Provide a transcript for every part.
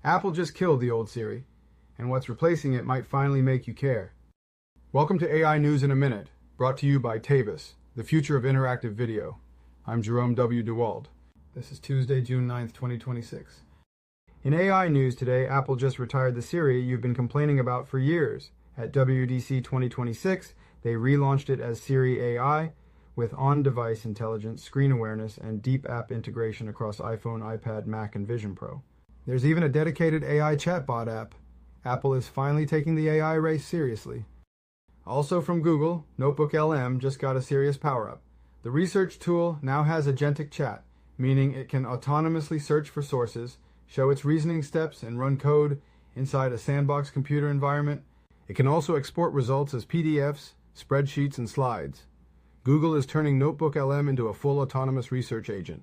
Apple just killed the old Siri, and what's replacing it might finally make you care. Welcome to AI News in a Minute, brought to you by Tavis, the future of interactive video. I'm Jerome W. DeWald. This is Tuesday, June 9th, 2026. In AI news today, Apple just retired the Siri you've been complaining about for years. At WWDC 2026, they relaunched it as Siri AI, with on-device intelligence, screen awareness, and deep app integration across iPhone, iPad, Mac, and Vision Pro. There's even a dedicated AI chatbot app. Apple is finally taking the AI race seriously. Also from Google, Notebook LM just got a serious power-up. The research tool now has agentic chat, meaning it can autonomously search for sources, show its reasoning steps, and run code inside a sandbox computer environment. It can also export results as PDFs, spreadsheets, and slides. Google is turning Notebook LM into a full autonomous research agent.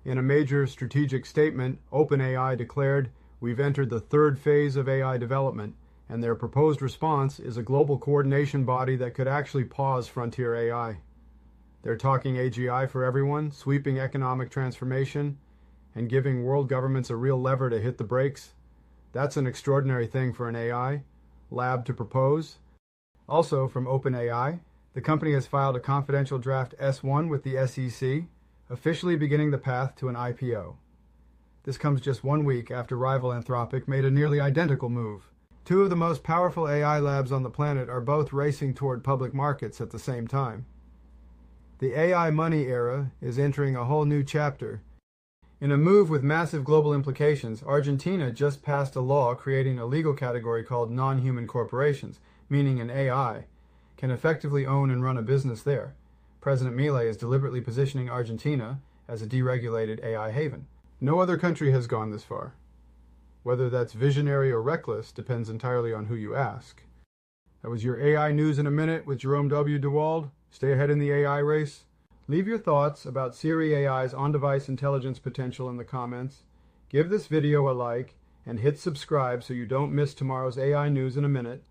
In a major strategic statement, OpenAI declared, "We've entered the third phase of AI development, and their proposed response is a global coordination body that could actually pause frontier AI." They're talking AGI for everyone, sweeping economic transformation, and giving world governments a real lever to hit the brakes. That's an extraordinary thing for an AI lab to propose. Also from OpenAI, the company has filed a confidential draft S1 with the SEC, officially beginning the path to an IPO. This comes just 1 week after rival Anthropic made a nearly identical move. Two of the most powerful AI labs on the planet are both racing toward public markets at the same time. The AI money era is entering a whole new chapter. In a move with massive global implications, Argentina just passed a law creating a legal category called non-human corporations, meaning an AI can effectively own and run a business there. President Milei is deliberately positioning Argentina as a deregulated AI haven. No other country has gone this far. Whether that's visionary or reckless depends entirely on who you ask. That was your AI News in a Minute with Jerome W. DeWald. Stay ahead in the AI race. Leave your thoughts about Siri AI's on-device intelligence potential in the comments. Give this video a like and hit subscribe so you don't miss tomorrow's AI News in a Minute.